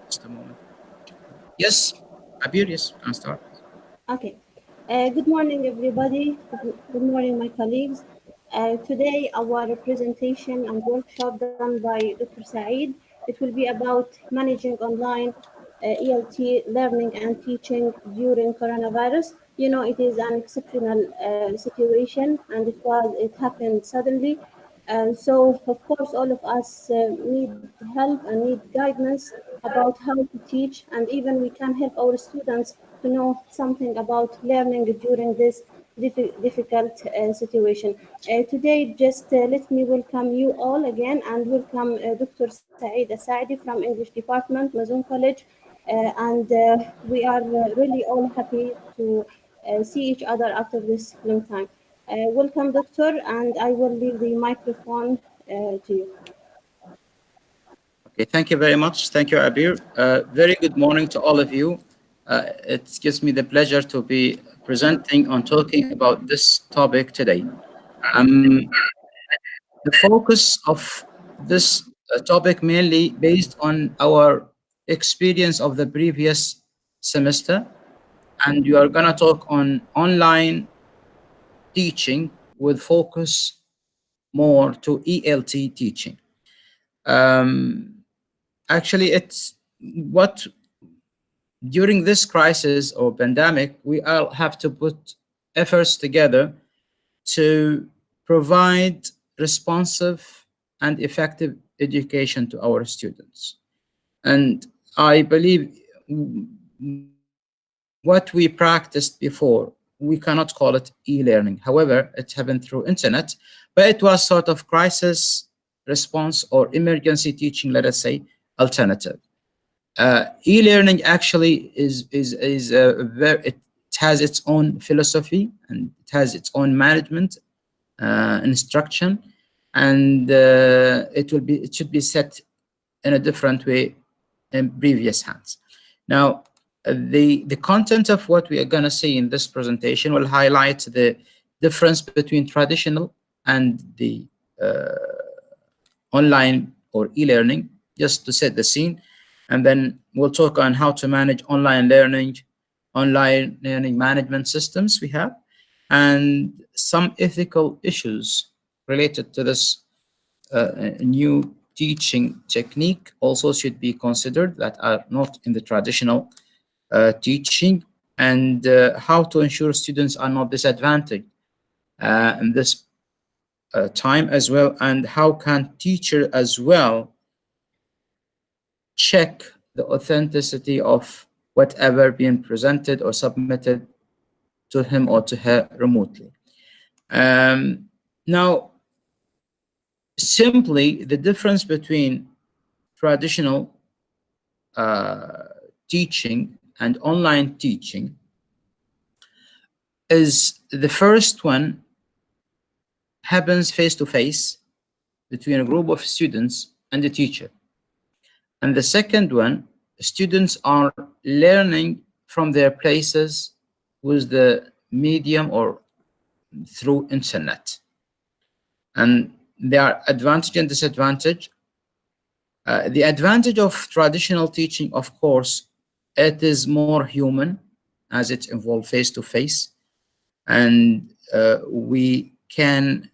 Just a moment. Yes, Abir, yes, can start. Okay. Good morning, everybody. Good morning, my colleagues. Today, our presentation and workshop done by Dr. Saeed. It will be about managing online ELT learning and teaching during coronavirus. You know, it is an exceptional situation, and it happened suddenly. So, of course, all of us need help and need guidance about how to teach, and even we can help our students to know something about learning during this difficult situation. Today, just let me welcome you all again and welcome Dr. Saeed Al-Saadi from English Department, Mazun College. And we are really all happy to see each other after this long time. Welcome, Doctor, and I will leave the microphone to you. Okay, thank you very much. Thank you, Abir. Very good morning to all of you. It gives me the pleasure to be presenting and talking about this topic today. Um, the focus of this topic mainly based on our experience of the previous semester, and we are gonna talk on online teaching with focus more to ELT teaching. Um, Actually, it's what during this crisis or pandemic, we all have to put efforts together to provide responsive and effective education to our students. And I believe what we practiced before, we cannot call it e-learning. However, it happened through internet, but it was sort of crisis response or emergency teaching, let us say, alternative. E-learning actually is a very, it has its own philosophy and it has its own management instruction, and it should be set in a different way in previous hands. Now, the content of what we are going to see in this presentation will highlight the difference between traditional and the online or e-learning, just to set the scene. And then we'll talk on how to manage online learning management systems we have, and some ethical issues related to this new teaching technique also should be considered that are not in the traditional teaching, and how to ensure students are not disadvantaged in this time as well, and how can teacher as well check the authenticity of whatever being presented or submitted to him or to her remotely. Now, simply the difference between traditional teaching and online teaching is the first one happens face to face between a group of students and the teacher. And the second one, students are learning from their places with the medium or through internet. And there are advantage and disadvantage. The advantage of traditional teaching, of course, it is more human as it involves face to face, and we can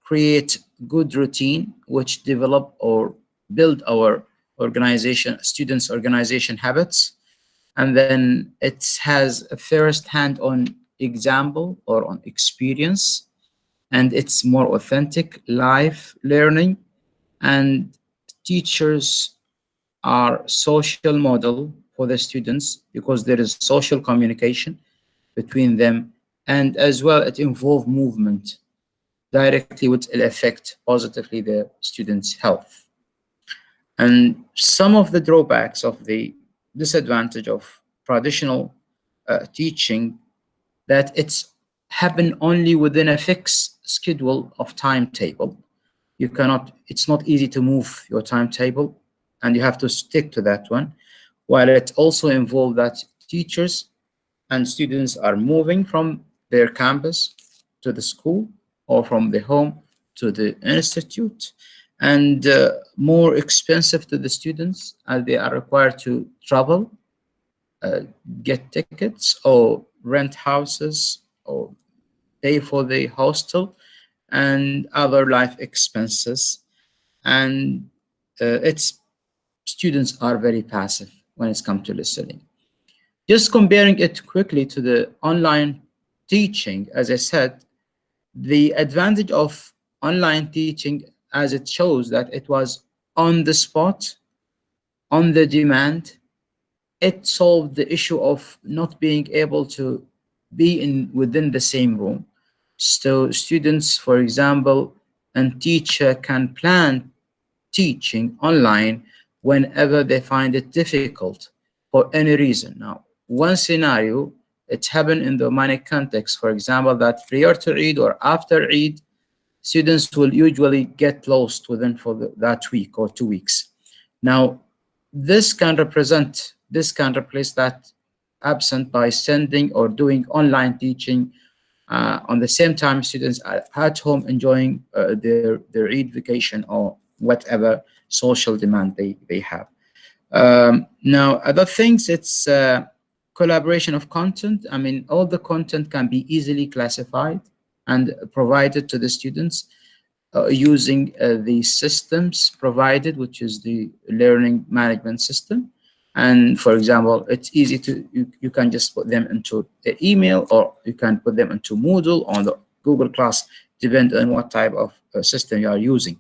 create good routine which develop or build our organization, students' organization habits, and then it has a first hand on example or on experience, and it's more authentic live learning, and teachers are social model for the students because there is social communication between them, and as well it involves movement directly, which will affect positively the students' health. And some of the drawbacks of the disadvantage of traditional teaching, that it's happen only within a fixed schedule of timetable. You cannot, it's not easy to move your timetable, and you have to stick to that one. While it also involves that teachers and students are moving from their campus to the school or from the home to the institute, and more expensive to the students as they are required to travel, uh, get tickets, or rent houses, or pay for the hostel and other life expenses. And its students are very passive when it's come to listening. Just comparing it quickly to the online teaching, as I said, the advantage of online teaching, as it shows that it was on the spot, on the demand, it solved the issue of not being able to be in within the same room. So students, for example, and teacher can plan teaching online whenever they find it difficult for any reason. Now, one scenario, it's happened in the Omani context, for example, that prior to Eid or after Eid, students will usually get lost within for that week or 2 weeks. Now, this can replace that absent by sending or doing online teaching on the same time students are at home enjoying their Eid vacation or whatever social demand they have. Now, other things, it's collaboration of content. I mean, all the content can be easily classified and provided to the students using the systems provided, which is the learning management system. And for example, it's easy to, you can just put them into the email, or you can put them into Moodle on the Google Class, depending on what type of system you are using.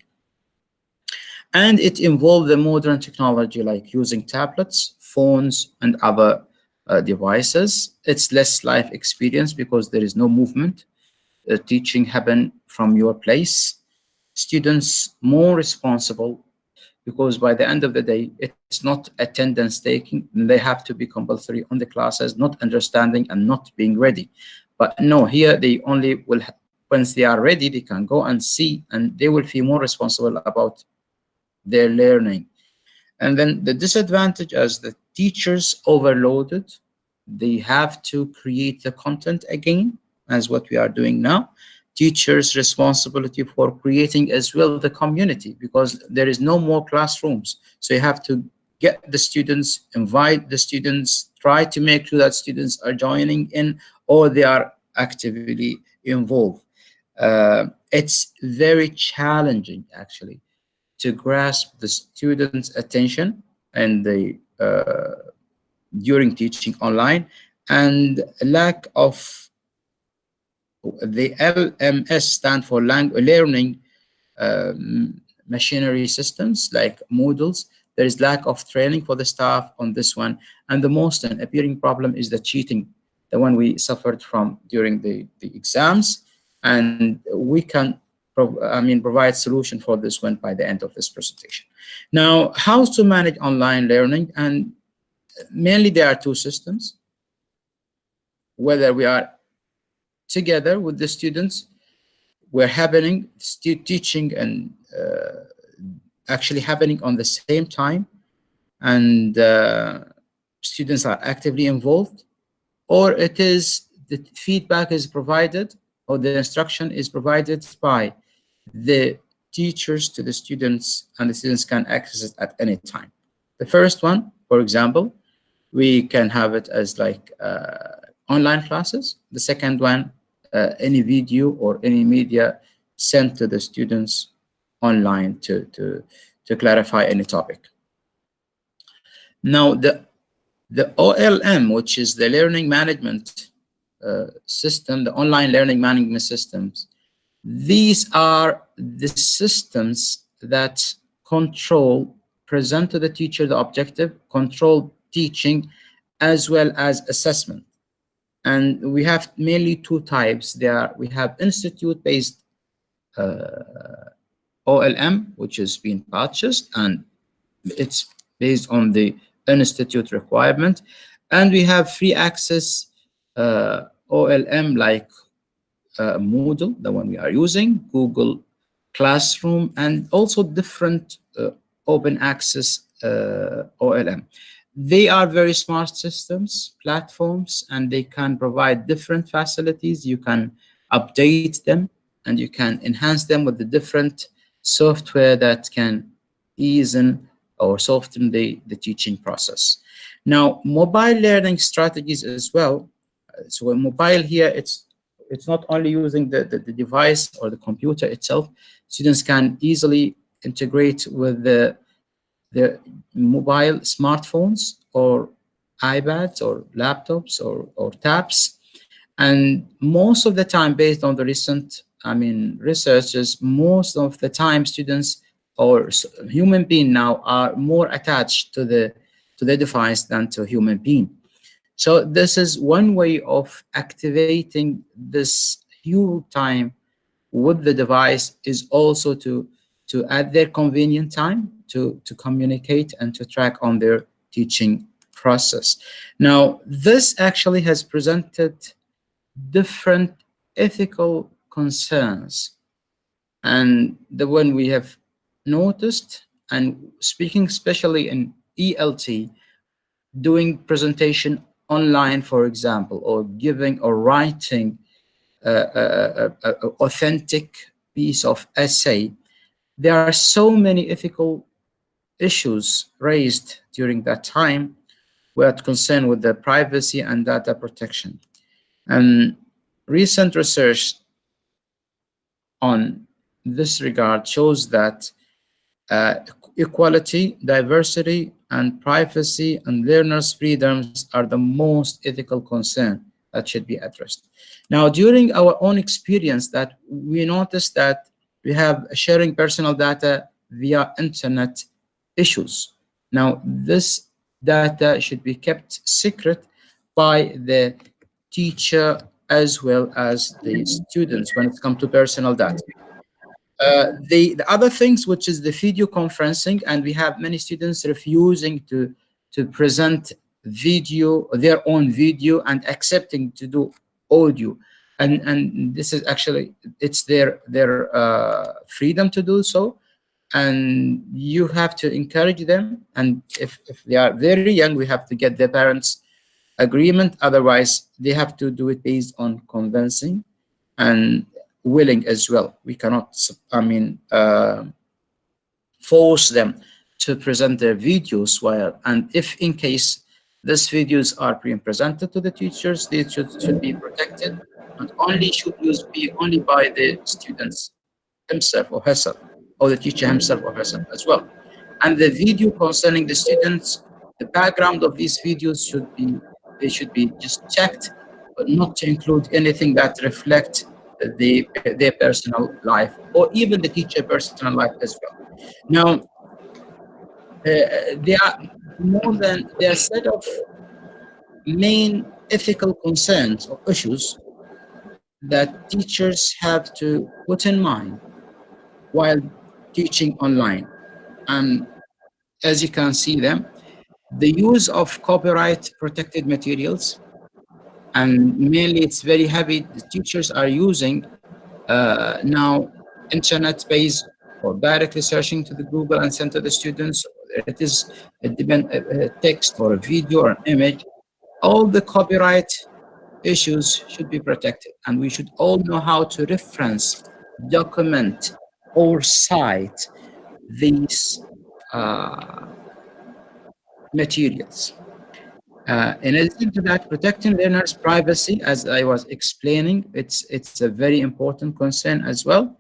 And it involved the modern technology like using tablets, phones, and other devices. It's less life experience because there is no movement. Teaching happen from your place. Students more responsible because by the end of the day, it's not attendance taking. They have to be compulsory on the classes, not understanding and not being ready. But no, here they only will, once they are ready, they can go and see, and they will feel more responsible about their learning. And then the disadvantage, as the teachers overloaded, they have to create the content again, as what we are doing now. Teachers' responsibility for creating as well the community, because there is no more classrooms. So you have to get the students, invite the students, try to make sure that students are joining in or they are actively involved. It's very challenging, actually, to grasp the students' attention and the during teaching online, and lack of the LMS stand for learning machinery systems like Moodles. There is lack of training for the staff on this one, and the most appearing problem is the cheating, the one we suffered from during the exams, and we can provide solution for this one by the end of this presentation. Now, how to manage online learning, and mainly there are two systems. Whether we are together with the students, we're happening, teaching and actually happening on the same time, and students are actively involved, or it is the feedback is provided or the instruction is provided by the teachers to the students, and the students can access it at any time. The first one, for example, we can have it as like online classes. The second one, any video or any media sent to the students online to clarify any topic. Now, the OLM, which is the learning management system, the online learning management systems, these are the systems that control, present to the teacher the objective, control teaching, as well as assessment. And we have mainly two types there. We have institute-based OLM, which is being purchased, and it's based on the institute requirement. And we have free access OLM like Moodle, the one we are using, Google Classroom, and also different open access OLM. They are very smart systems, platforms, and they can provide different facilities. You can update them and you can enhance them with the different software that can ease or soften the teaching process. Now, mobile learning strategies as well. So in mobile here, it's not only using the device or the computer itself. Students can easily integrate with the mobile smartphones or iPads or laptops or tabs. And most of the time, based on the recent, researches, most of the time students or human being now are more attached to the device than to a human being. So this is one way of activating this huge time with the device, is also to at their convenient time to communicate and to track on their teaching process. Now, this actually has presented different ethical concerns, and the one we have noticed, and speaking especially in ELT, doing presentation online, for example, or giving or writing a authentic piece of essay, there are so many ethical issues raised during that time were concerned with the privacy and data protection. And recent research on this regard shows that equality, diversity, and privacy and learners' freedoms are the most ethical concern that should be addressed. Now, during our own experience, that we noticed that we have sharing personal data via internet issues. Now, this data should be kept secret by the teacher as well as the students when it comes to personal data. The other things, which is the video conferencing, and we have many students refusing to present video, their own video, and accepting to do audio, and this is actually, it's their freedom to do so, and you have to encourage them. And if they are very young, we have to get their parents' agreement. Otherwise, they have to do it based on convincing and willing as well. We cannot, force them to present their videos while, and if in case these videos are being presented to the teachers, they should be protected, and only should used be only by the students himself or herself, or the teacher himself or herself as well. And the video concerning the students, the background of these videos they should be just checked, but not to include anything that reflect their personal life, or even the teacher personal life as well. Now, there are a set of main ethical concerns or issues that teachers have to put in mind while teaching online. And as you can see them, the use of copyright protected materials, and mainly it's very heavy. The teachers are using now internet-based or directly searching to the Google and send to the students. It is a text or a video or an image. All the copyright issues should be protected, and we should all know how to reference, document, or cite these materials. In addition to that, protecting learners' privacy, as I was explaining, it's a very important concern as well,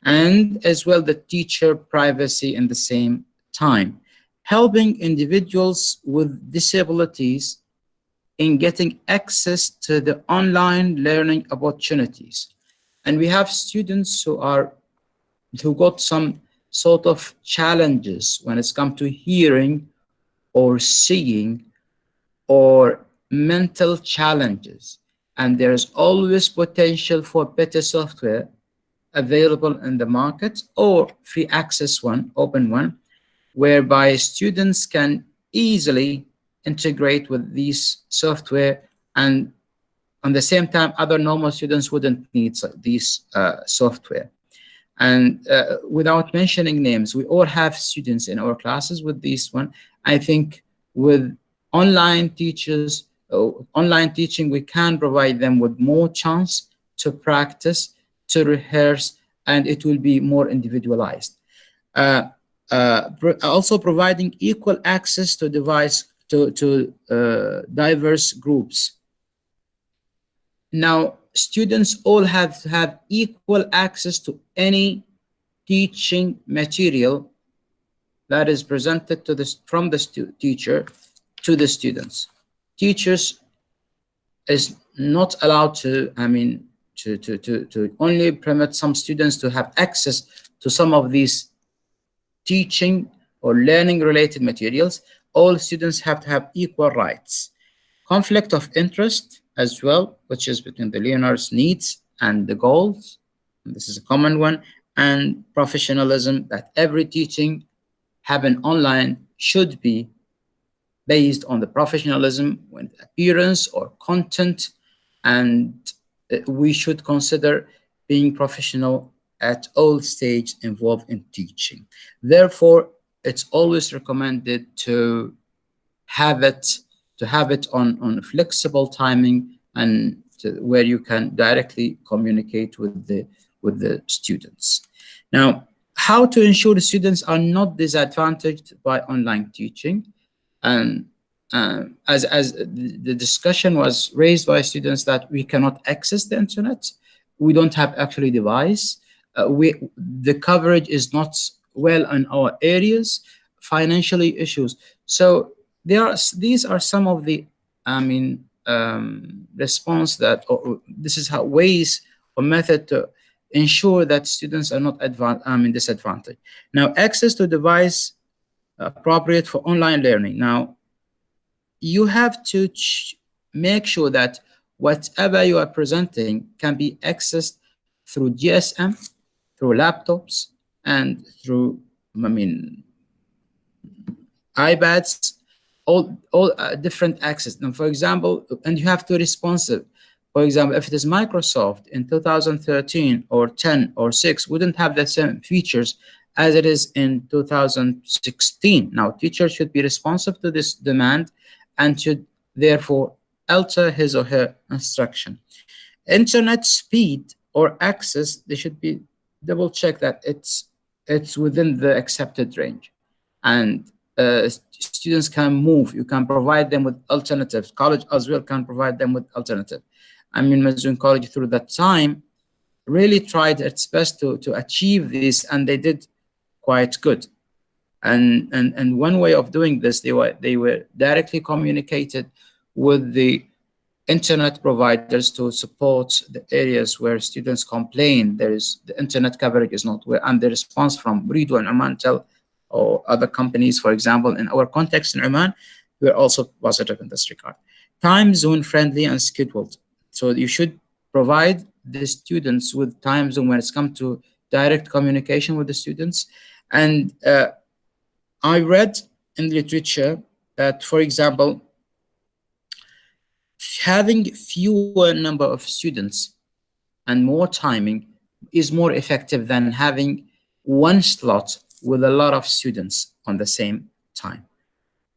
and as well the teacher privacy in the same time, helping individuals with disabilities in getting access to the online learning opportunities. And we have students who got some sort of challenges when it's come to hearing or seeing or mental challenges. And there's always potential for better software available in the market, or free access one, open one, whereby students can easily integrate with these software, and at the same time, other normal students wouldn't need these software. And without mentioning names, we all have students in our classes with this one. I think with online teaching, we can provide them with more chance to practice, to rehearse, and it will be more individualized. Uh, Also providing equal access to diverse groups. Now, students all have to have equal access to any teaching material that is presented to from the teacher to the students. Teachers is not allowed to, to only permit some students to have access to some of these teaching or learning related materials. All students have to have equal rights. Conflict of interest as well, which is between the learner's needs and the goals. And this is a common one. And professionalism, that every teaching happen online should be based on the professionalism with appearance or content, and we should consider being professional at all stages involved in teaching. Therefore, it's always recommended to have it on flexible timing, and where you can directly communicate with the students. Now, how to ensure the students are not disadvantaged by online teaching? And as the discussion was raised by students that we cannot access the internet, we don't have actually device, the coverage is not well in our areas, financially issues. So these are some of the response that, or this is how ways or method to ensure that students are not disadvantaged. Now, access to device appropriate for online learning. Now, you have to make sure that whatever you are presenting can be accessed through GSM, through laptops, and through, iPads, all different access. Now, for example, and you have to responsive. For example, if it is Microsoft in 2013 or 10 or 6, wouldn't have the same features as it is in 2016. Now, teachers should be responsive to this demand and should therefore alter his or her instruction. Internet speed or access, they should be double check that it's within the accepted range, and students can move. You can provide them with alternatives. College as well can provide them with alternative. Mazun College through that time really tried its best to achieve this, and they did quite good. And one way of doing this, they were directly communicated with the internet providers to support the areas where students complain the internet coverage is not well, and the response from Rido and Oman or other companies, for example, in our context in Oman, we're also positive in this regard. Time zone friendly and scheduled. So you should provide the students with time zone when it's come to direct communication with the students. And I read in literature that, for example, having fewer number of students and more timing is more effective than having one slot with a lot of students on the same time.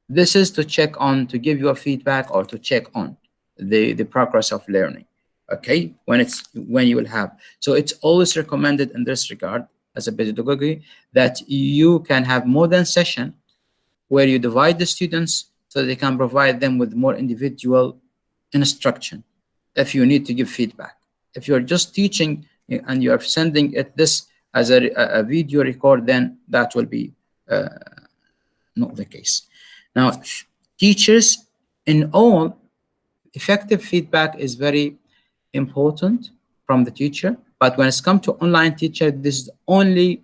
This is to check on, to give your feedback or to check on the progress of learning. Okay, when you will have. So it's always recommended in this regard as a pedagogy that you can have more than session where you divide the students so they can provide them with more individual instruction if you need to give feedback. If you're just teaching and you are sending it this as a video record, then that will be not the case. Now, teachers in all, effective feedback is very important from the teacher, but when it's come to online teacher, this is the only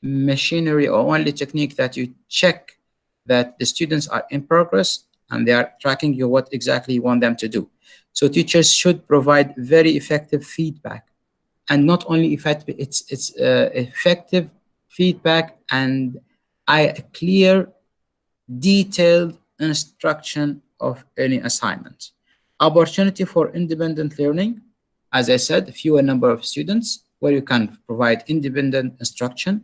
machinery or only technique that you check that the students are in progress and they are tracking you what exactly you want them to do. So teachers should provide very effective feedback, and not only effective, it's effective feedback and a clear, detailed instruction of any assignment. Opportunity for independent learning, as I said, fewer number of students where you can provide independent instruction,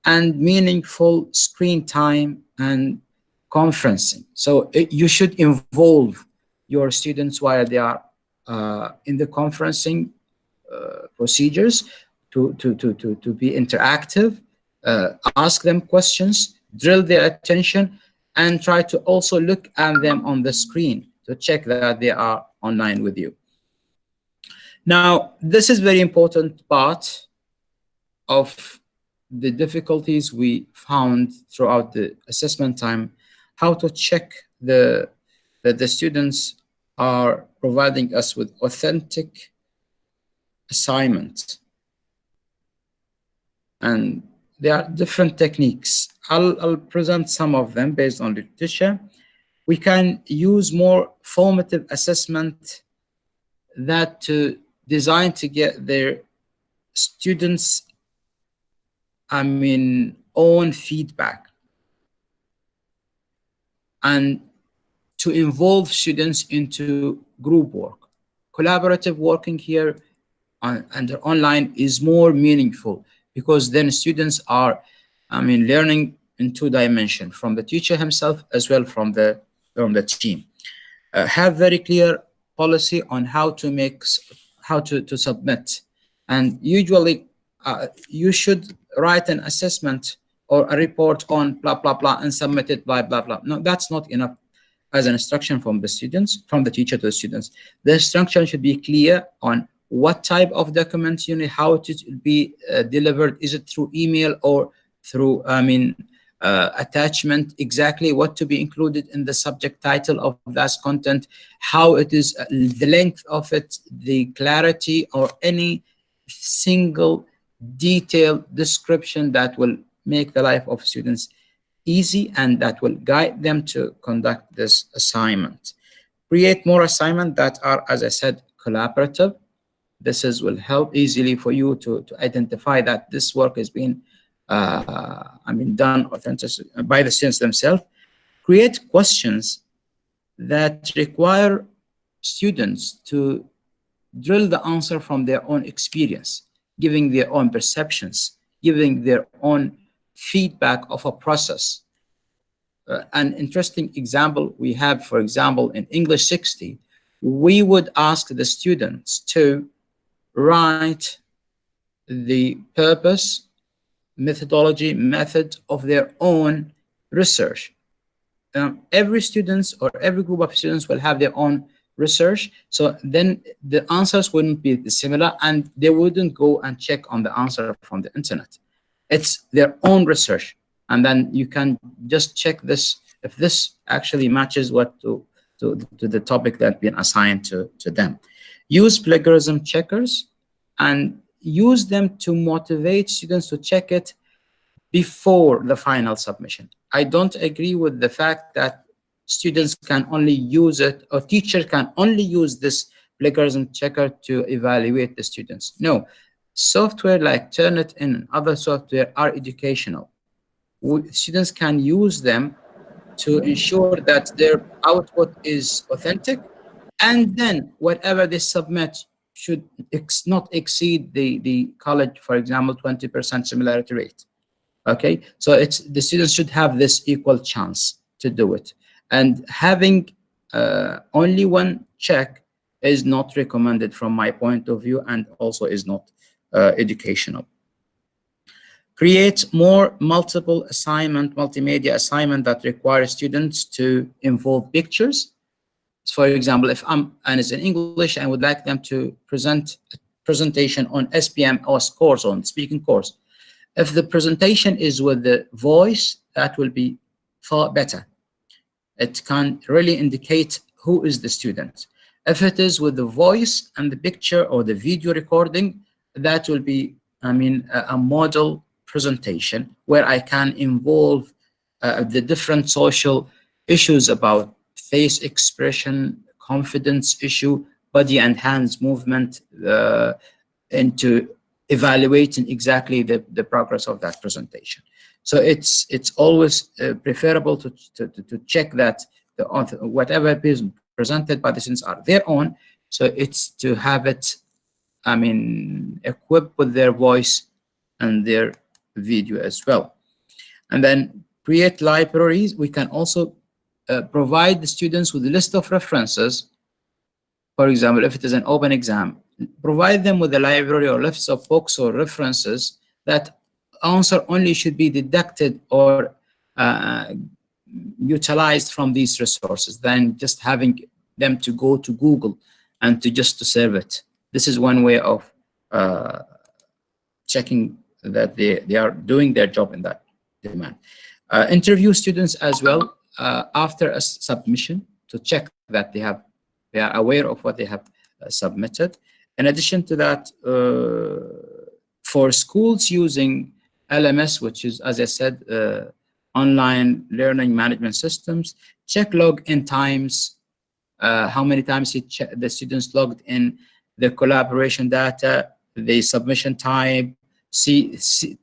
and meaningful screen time and conferencing. So you should involve your students while they are in the conferencing procedures to be interactive, ask them questions, drill their attention, and try to also look at them on the screen to check that they are online with you. Now, this is very important part of the difficulties we found throughout the assessment time, how to check that the students are providing us with authentic assignments. And there are different techniques. I'll present some of them based on literature. We can use more formative assessment that to design to get their students, own feedback, and to involve students into group work. Collaborative working here and online is more meaningful, because then students are, learning in two dimensions, from the teacher himself as well from the team. Have very clear policy on how to submit, and usually you should write an assessment or a report on blah blah blah and submit it by blah blah. No, that's not enough as an instruction from the students, from the teacher to the students. The instruction should be clear on what type of document you need, how it will be delivered. Is it through email or through attachment? Exactly what to be included in the subject title of that content, how it is, the length of it, the clarity, or any single detailed description that will make the life of students easy and that will guide them to conduct this assignment. Create more assignments that are, as I said, collaborative. Will help easily for you to identify that this work is being done authentically by the students themselves. Create questions that require students to drill the answer from their own experience, giving their own perceptions, giving their own feedback of a process. An interesting example we have, for example, in English 60, we would ask the students to write the purpose, methodology, method of their own research. Every students or every group of students will have their own research, so then the answers wouldn't be similar and they wouldn't go and check on the answer from the internet. It's their own research, and then you can just check this if this actually matches what to the topic that been assigned to them. Use plagiarism checkers and use them to motivate students to check it before the final submission. I don't agree with the fact that students can only use it, or teachers can only use this plagiarism checker to evaluate the students. No, software like Turnitin and other software are educational. Students can use them to ensure that their output is authentic, and then whatever they submit should not exceed the college, for example, 20% similarity rate. Okay, so the students should have this equal chance to do it, and having only one check is not recommended from my point of view, and also is not educational. Create more multiple assignment, multimedia assignment that require students to involve pictures. For example, if and it's in English, I would like them to present a presentation on SPM or course, on speaking course. If the presentation is with the voice, that will be far better. It can really indicate who is the student. If it is with the voice and the picture or the video recording, that will be, a model presentation where I can involve the different social issues about face expression, confidence issue, body and hands movement, into evaluating exactly the progress of that presentation. So it's always preferable to check that whatever is presented by the students are their own. So it's to have it, equipped with their voice and their video as well. And then create libraries. We can also provide the students with a list of references. For example, if it is an open exam, provide them with a library or list of books or references that answer only should be deducted or uh, utilized from these resources than just having them to go to Google and to just to serve it. This is one way of uh, checking that they are doing their job in that demand. Interview students as well after a submission to check that they are aware of what they have submitted. In addition to that, for schools using LMS, which is, as I said, online learning management systems, check login times, how many times the students logged in, the collaboration data, the submission time,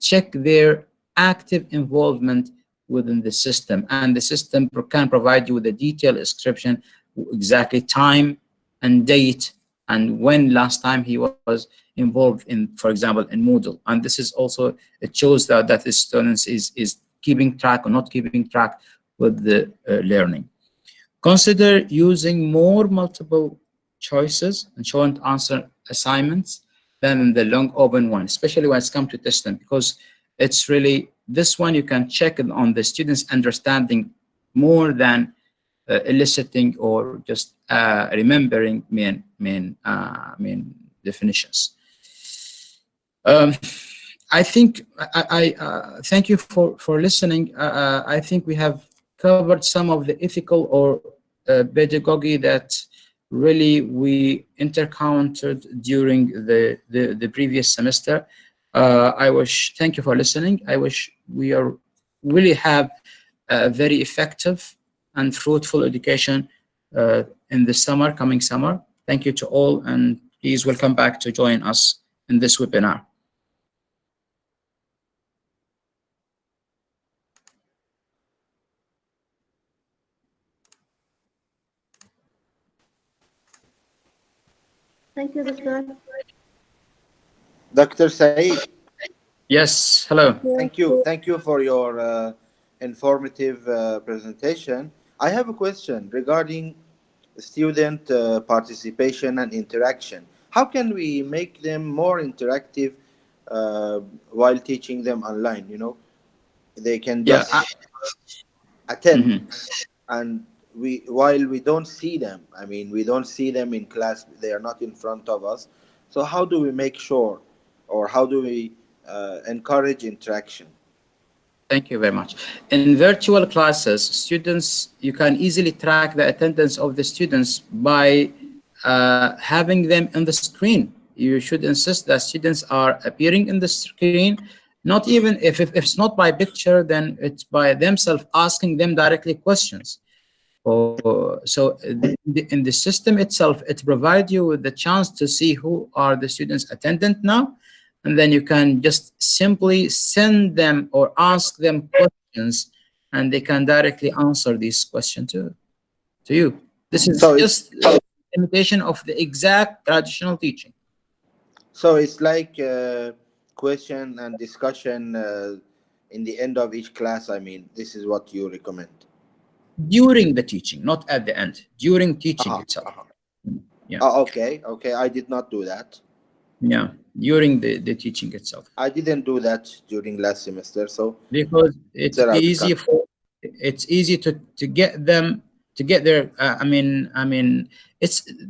check their active involvement within the system. And the system can provide you with a detailed description, exactly time and date, and when last time he was involved in, for example, in Moodle. And this is also, it shows that the students is keeping track or not keeping track with the learning. Consider using more multiple choices and show and answer assignments than the long open one, especially when it's come to testing, because it's really, this one you can check on the students' understanding more than eliciting or just remembering main definitions. I think I thank you for listening. I think we have covered some of the ethical or pedagogy that really we encountered during the previous semester. Thank you for listening. I wish we are really have a very effective and fruitful education in the coming summer. Thank you to all, and please welcome back to join us in this webinar. Thank you, Doctor. Dr. Saeed, Yes, hello. thank you. Thank you for your informative presentation. I have a question regarding student participation and interaction. How can we make them more interactive while teaching them online? You know, they can Yeah. just attend, and while we don't see them. I mean, we don't see them in class. They are not in front of us. So how do we make sure, or how do we encourage interaction? Thank you very much. In virtual classes, students, you can easily track the attendance of the students by having them on the screen. You should insist that students are appearing in the screen, not even if it's not by picture, then it's by themselves asking them directly questions. So in the system itself, it provides you with the chance to see who are the students attendant now, and then you can just simply send them or ask them questions, and they can directly answer these questions to you. This is So just a imitation of the exact traditional teaching. So it's like question and discussion in the end of each class. I mean, this is what you recommend. During the teaching, not at the end. During teaching itself. Yeah. Oh, okay. I did not do that. Yeah, during the teaching itself. I didn't do that during last semester, so because it's easy to get them to get their.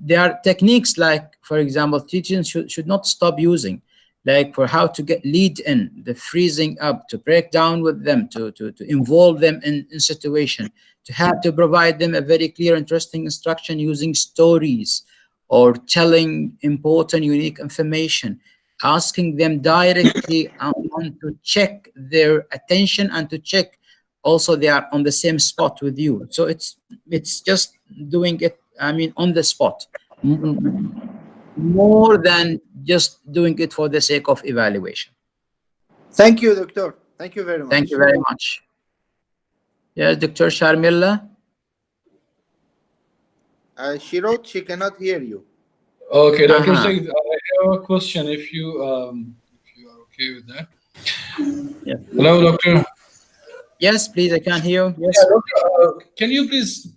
There are techniques like, for example, teachers should not stop using, like for how to get lead in, the freezing up, to break down with them, to involve them in situation, to have to provide them a very clear, interesting instruction using stories or telling important, unique information, asking them directly on to check their attention and to check also they are on the same spot with you. So it's just doing it, on the spot, more than just doing it for the sake of evaluation. Thank you, Doctor. Thank you very much. Thank you very much. Yes, Dr. Sharmila. She wrote she cannot hear you. Okay, Dr. Saeed, I have a question if you are okay with that. Yeah. Hello, Doctor. Yes, please, I can hear you. Yes. Yeah, Doctor, can you please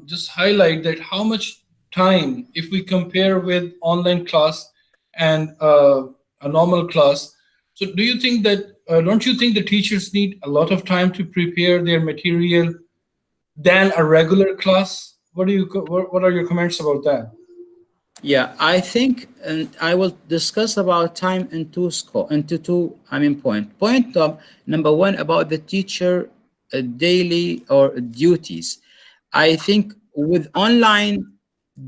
just highlight that how much time, if we compare with online class and a normal class, so do you think that don't you think the teachers need a lot of time to prepare their material than a regular class? What are your comments about that? Yeah, I think, and I will discuss about time in two, I mean, point of number one about the teacher daily or duties. I think with online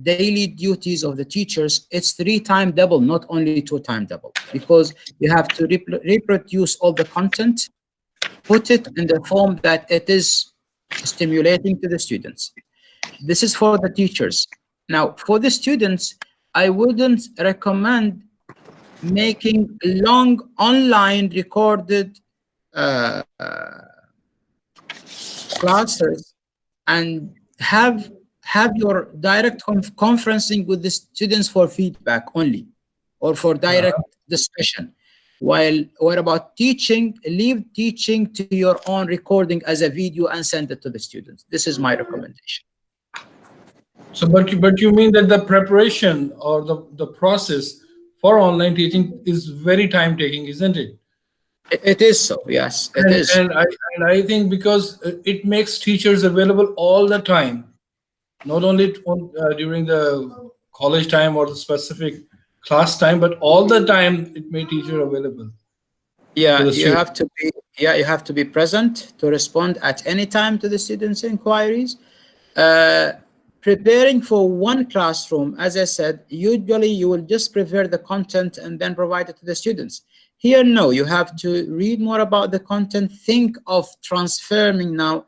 daily duties of the teachers, it's 3 times double, not only 2 times double, because you have to reproduce all the content, put it in the form that it is stimulating to the students. This is for the teachers. Now, for the students, I wouldn't recommend making long online recorded uh, classes and have your direct conferencing with the students for feedback only, or for direct discussion. While what about teaching? Leave teaching to your own recording as a video and send it to the students. This is my recommendation. So, but you mean that the preparation or the process for online teaching is very time taking, isn't it? It is so, yes, it And is. and I think because it makes teachers available all the time, not only during the college time or the specific class time, but all the time it made teacher available to Yeah, the you student. have to be, yeah, you have to be present to respond at any time to the students' inquiries. Uh, Preparing for one classroom, as I said, usually you will just prepare the content and then provide it to the students. Here, no, you have to read more about the content. Think of transforming now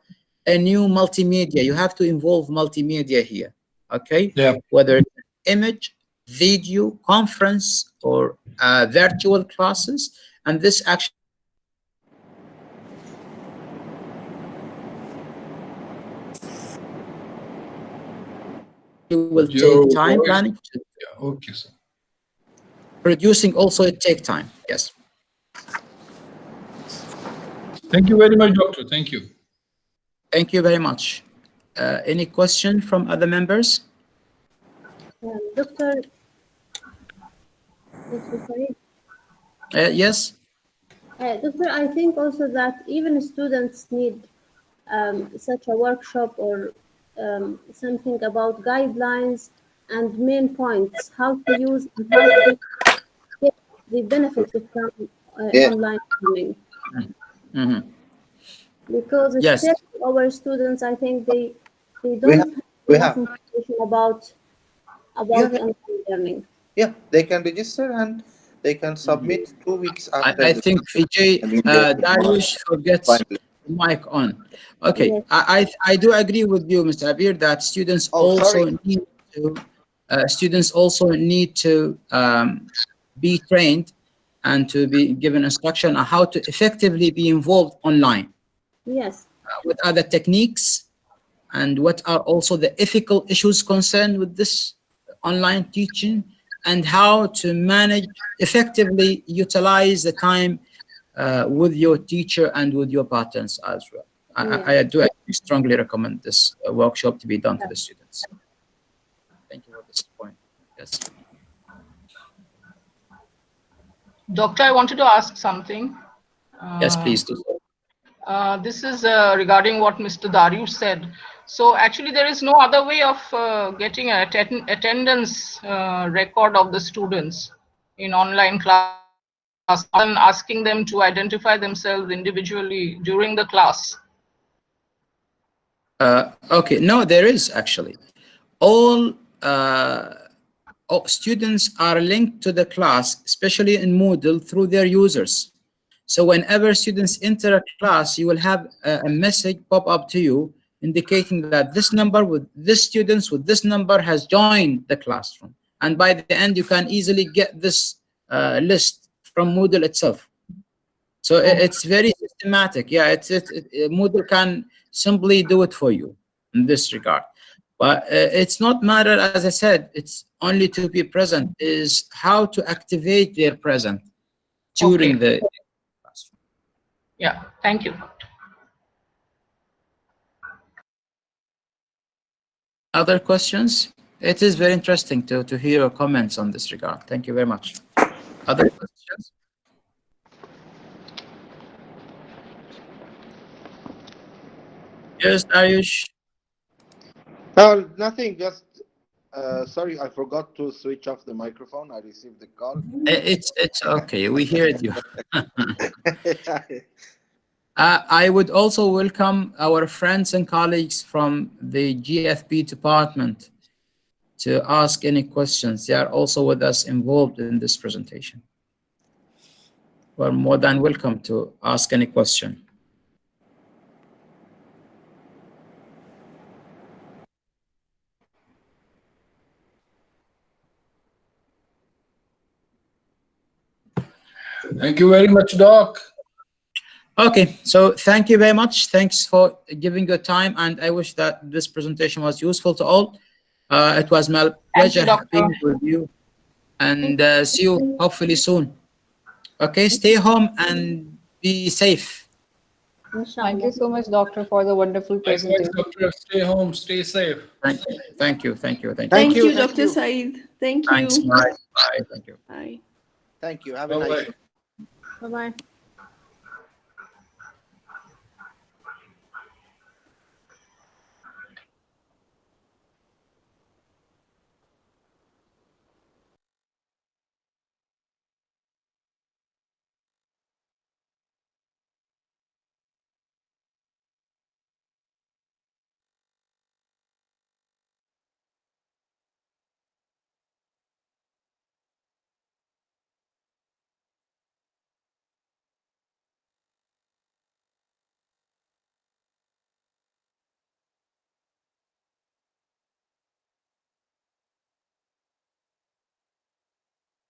a new multimedia. You have to involve multimedia here, okay? Yeah. Whether it's image, video, conference, or virtual classes. And this actually will Your take time voice. planning. Yeah. Okay, sir. Producing also it take time. Yes. Thank you very much, doctor. Thank you. Thank you very much. Any question from other members? Dr. Saeed, Yes. Doctor, I think also that even students need such a workshop or something about guidelines and main points, how to use and how to get the benefits from Yeah. online learning. Mhm. Because Yes. especially our students, I think they We don't have, have we enough have. information about Yeah, online learning. yeah. They can register and they can submit 2 weeks after I the think Vijay, and then they Darius forgets finally. the mic on. Okay, Yes, I do agree with you, Mr. Abir, that students Oh, also sorry. need to be trained and to be given instruction on how to effectively be involved online yes, with other techniques, and what are also the ethical issues concerned with this online teaching, and how to manage effectively utilize the time with your teacher and with your partners as well. yes. I do strongly recommend this workshop to be done to the students. Thank you for this point. Yes. Doctor, I wanted to ask something. Yes, please do. This is regarding what Mr. Darius said. So actually, there is no other way of getting an attendance record of the students in online class other than asking them to identify themselves individually during the class. Okay, no, there is actually. All students are linked to the class, especially in Moodle, through their users. So whenever students enter a class, you will have a message pop up to you indicating that this number with this students with this number has joined the classroom. And by the end, you can easily get this list from Moodle itself. So it's very systematic. Yeah, Moodle can simply do it for you in this regard. But it's not matter, as I said, it's only to be present, is how to activate their present during Okay. the classroom. Yeah. Thank you. Other questions? It is very interesting to hear your comments on this regard. Thank you very much. Other questions? Yes, Dariush. No, nothing. Just sorry, I forgot to switch off the microphone. I received the call. It's okay. We heard you. I would also welcome our friends and colleagues from the GFP department to ask any questions. They are also with us involved in this presentation. We're more than welcome to ask any question. Thank you very much, Doc. Okay, so thank you very much. Thanks for giving your time, and I wish that this presentation was useful to all. It was my pleasure Doctor. being with you, and see you hopefully soon. Okay, stay home and be safe. Thank you so much, Doctor, for the wonderful Likewise, presentation. Doctor. Stay home, stay safe. Thank you, thank you, thank you, thank you. Thank you, Dr. Saeed. Thank Thanks, you. bye, bye, thank you. Bye. Thank you. Have a Bye-bye. nice. Bye-bye.